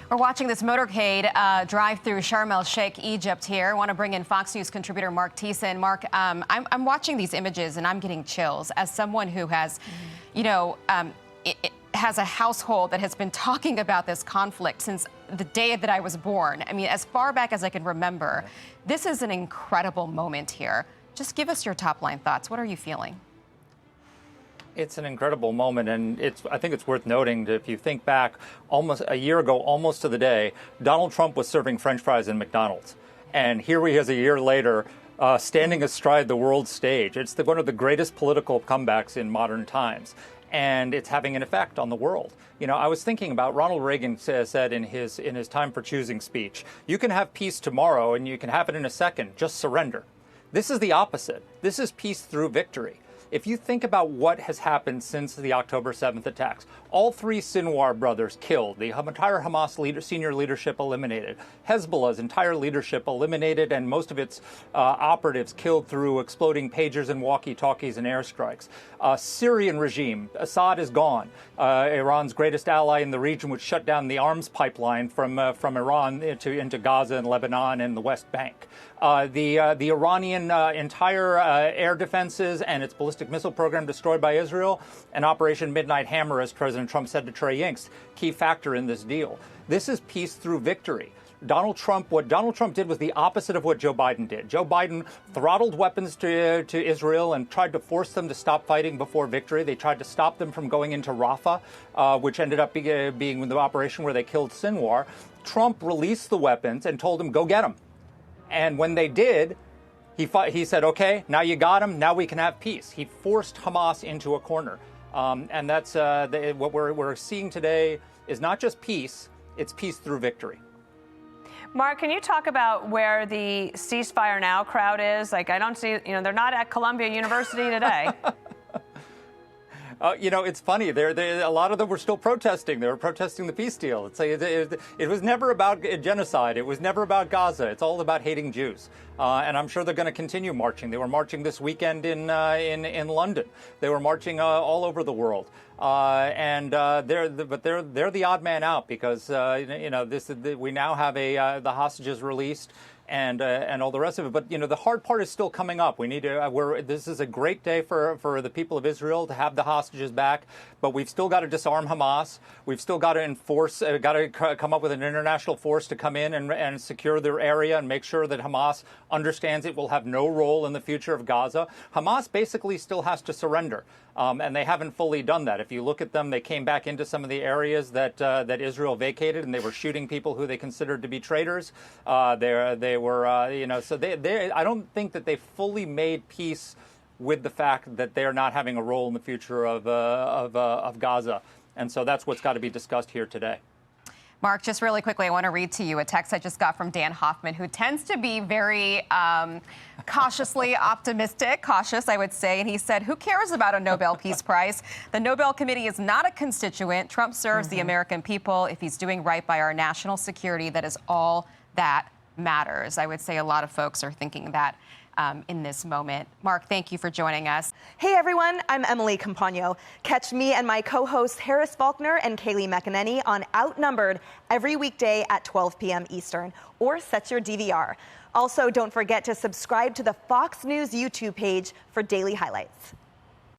We're watching this motorcade drive through Sharm el-Sheikh, Egypt here. I want to bring in Fox News contributor Mark Thiessen. Mark, I'm watching these images and I'm getting chills as someone who has, has a household that has been talking about this conflict since the day that I was born. I mean, as far back as I can remember. This is an incredible moment here. Just give us your top line thoughts. What are you feeling? It's an incredible moment, and I think it's worth noting that if you think back almost a year ago, almost to the day, Donald Trump was serving French fries in McDonald's. And here he is a year later, standing astride the world stage. It's one of the greatest political comebacks in modern times. And it's having an effect on the world. You know, I was thinking about Ronald Reagan said in his Time for Choosing speech, you can have peace tomorrow and you can have it in a second, just surrender. This is the opposite. This is peace through victory. If you think about what has happened since the October 7th attacks, all three Sinwar brothers killed, the entire Hamas senior leadership eliminated, Hezbollah's entire leadership eliminated, and most of its operatives killed through exploding pagers and walkie-talkies and airstrikes. Syrian regime, Assad is gone. Iran's greatest ally in the region, which shut down the arms pipeline from Iran into Gaza and Lebanon and the West Bank. The Iranian entire air defenses and its ballistic missile program destroyed by Israel, and Operation Midnight Hammer, as President Trump said to Trey Yingst, key factor in this deal. This is peace through victory. What Donald Trump did was the opposite of what Joe Biden did. Joe Biden throttled weapons to Israel and tried to force them to stop fighting before victory. They tried to stop them from going into Rafah, which ended up being the operation where they killed Sinwar. Trump released the weapons and told them, go get them. And when they did, he said, okay, now you got them. Now we can have peace. He forced Hamas into a corner. And that's what we're seeing today is not just peace, it's peace through victory. Mark, can you talk about where the ceasefire now crowd is? Like, I don't see, they're not at Columbia University today. It's funny. A lot of them were still protesting. They were protesting the peace deal. It was never about genocide. It was never about Gaza. It's all about hating Jews. And I'm sure they're going to continue marching. They were marching this weekend in London. They were marching all over the world. They're the odd man out because we now have the hostages released. And all the rest of it. But, the hard part is still coming up. We need to, this is a great day for the people of Israel to have the hostages back. But we've still got to disarm Hamas. We've still got to enforce, got to come up with an international force to come in and secure their area and make sure that Hamas understands it will have no role in the future of Gaza. Hamas basically still has to surrender. And they haven't fully done that. If you look at them, they came back into some of the areas that Israel vacated, and they were shooting people who they considered to be traitors. They were, I don't think that they fully made peace with the fact that they're not having a role in the future of Gaza. And so that's what's got to be discussed here today. Mark, just really quickly, I want to read to you a text I just got from Dan Hoffman, who tends to be very cautiously optimistic, cautious, I would say. And he said, who cares about a Nobel Peace Prize? The Nobel Committee is not a constituent. Trump serves the American people. If he's doing right by our national security, that is all that matters. I would say a lot of folks are thinking that in this moment. Mark, thank you for joining us. Hey, everyone. I'm Emily Campagno. Catch me and my co-hosts Harris Faulkner and Kayleigh McEnany on Outnumbered every weekday at 12 p.m. Eastern, or set your DVR. Also, don't forget to subscribe to the Fox News YouTube page for daily highlights.